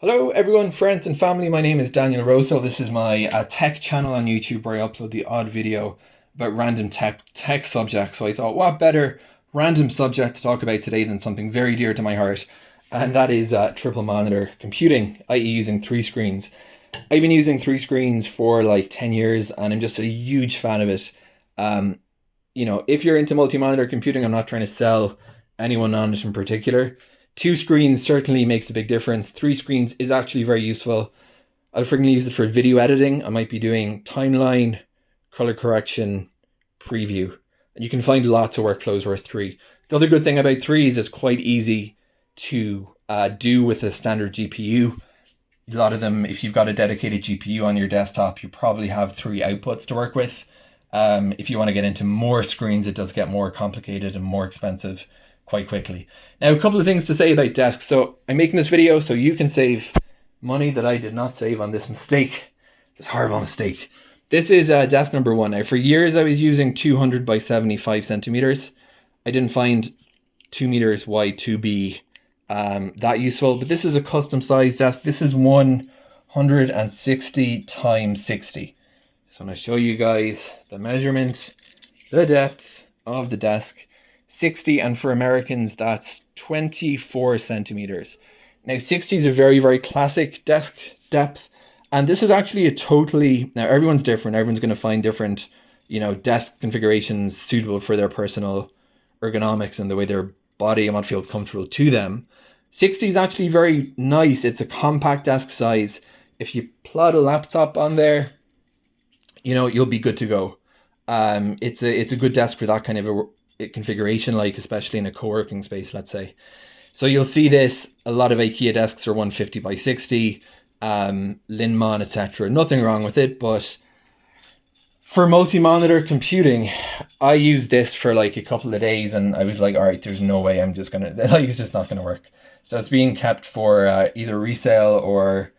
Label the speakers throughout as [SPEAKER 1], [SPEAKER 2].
[SPEAKER 1] Hello everyone, friends and family. My name is Daniel Rosso. This is my tech channel on YouTube where I upload the odd video about random tech subjects. So I thought, what better random subject to talk about today than something very dear to my heart, and that is triple monitor computing, i.e. using three screens. I've been using three screens for like 10 years and I'm just a huge fan of it. Um, if you're into multi-monitor computing, I'm not trying to sell anyone on it in particular. Two screens certainly makes a big difference. Three screens is actually very useful. I'll frequently use it for video editing. I might be doing timeline, color correction, preview. And you can find lots of workflows with three. The other good thing about three is it's quite easy to do with a standard GPU. A lot of them, if you've got a dedicated GPU on your desktop, you probably have three outputs to work with. If you want to get into more screens, it does get more complicated and more expensive quite quickly. Now, a couple of things to say about desks. So I'm making this video so you can save money that I did not save on this mistake, this horrible mistake. This is desk number one. Now, for years I was using 200 by 75 centimeters. I didn't find 2 meters wide to be that useful, but this is a custom size desk. This is 160 times 60. So I'm going to show you guys the measurement, the depth of the desk. 60, and for Americans that's 24 centimeters. Now 60 is a very, very classic desk depth, and this is actually a totally, now everyone's different, everyone's going to find different, desk configurations suitable for their personal ergonomics and the way their body and what feels comfortable to them. 60 is actually very nice. It's a compact desk size. If you plot a laptop on there, you'll be good to go. It's a good desk for that kind of a configuration, like especially in a co-working space, let's say. So you'll see this, a lot of IKEA desks are 150 by 60, Linman, etc. Nothing wrong with it, but for multi-monitor computing, I used this for like a couple of days and I was like, all right, there's no way I'm just gonna, it's just not gonna work. So it's being kept for either resale or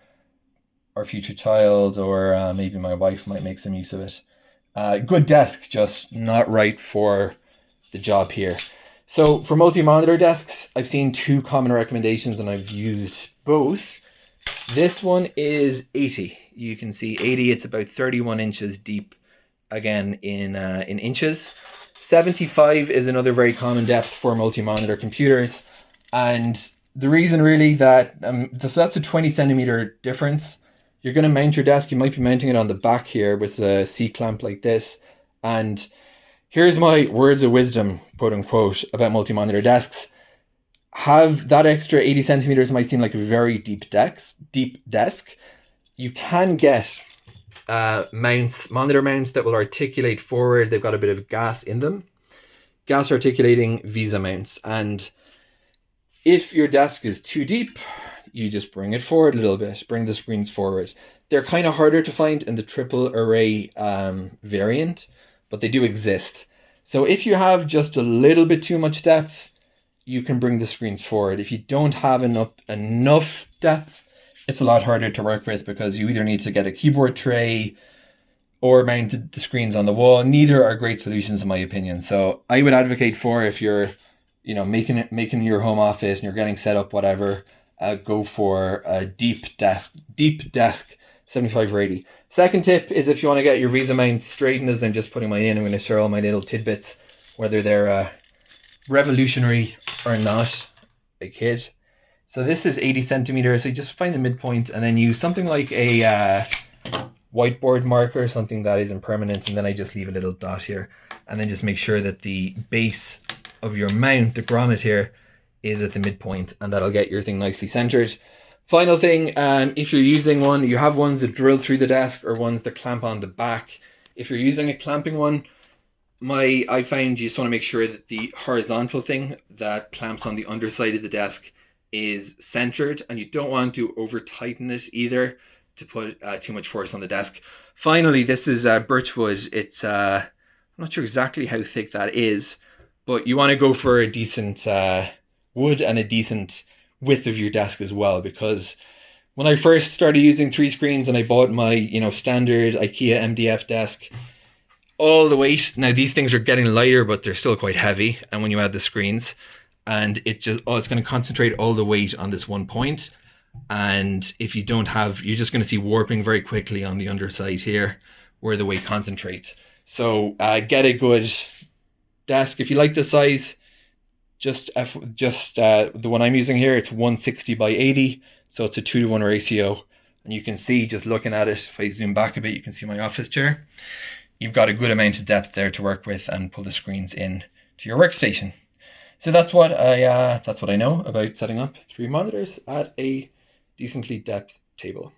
[SPEAKER 1] our future child, or maybe my wife might make some use of it. Good desk, just not right for the job here. So for multi-monitor desks, I've seen two common recommendations and I've used both. This one is 80. You can see 80, it's about 31 inches deep, again in inches. 75 is another very common depth for multi-monitor computers. And the reason really that, so that's a 20 centimeter difference. You're going to mount your desk, you might be mounting it on the back here with a C-clamp like this. And here's my words of wisdom, quote unquote, about multi-monitor desks. Have that extra 80 centimeters might seem like a very deep desk. You can get monitor mounts that will articulate forward. They've got a bit of gas in them. Gas articulating VESA mounts. And if your desk is too deep, you just bring it forward a little bit, bring the screens forward. They're kind of harder to find in the triple array variant, but they do exist. So if you have just a little bit too much depth, you can bring the screens forward. If you don't have enough depth, it's a lot harder to work with because you either need to get a keyboard tray or mount the screens on the wall. Neither are great solutions in my opinion. So I would advocate for, if you're making your home office and you're getting set up, whatever, go for a deep desk 75 or 80. Second tip is if you want to get your VESA mount straightened, as I'm just putting mine in, I'm going to share all my little tidbits, whether they're revolutionary or not. I kid. So this is 80 centimeters. So you just find the midpoint and then use something like a whiteboard marker, something that is impermanent, and then I just leave a little dot here, and then just make sure that the base of your mount, the grommet here, is at the midpoint, and that'll get your thing nicely centered. Final thing, if you're using one, you have ones that drill through the desk or ones that clamp on the back. If you're using a clamping one, I find you just want to make sure that the horizontal thing that clamps on the underside of the desk is centered, and you don't want to over tighten it either to put too much force on the desk. Finally, this is birchwood. It's I'm not sure exactly how thick that is, but you want to go for a decent wood and a decent width of your desk as well, because when I first started using three screens and I bought my standard IKEA MDF desk, all the weight, now these things are getting lighter but they're still quite heavy, and when you add the screens, and it's going to concentrate all the weight on this one point, And if you don't have, you're just going to see warping very quickly on the underside here where the weight concentrates. So get a good desk. If you like the size, just the one I'm using here, it's 160 by 80. So it's a 2-to-1 ratio. And you can see, just looking at it, if I zoom back a bit, you can see my office chair. You've got a good amount of depth there to work with and pull the screens in to your workstation. So that's what I know about setting up 3 monitors at a decently depth table.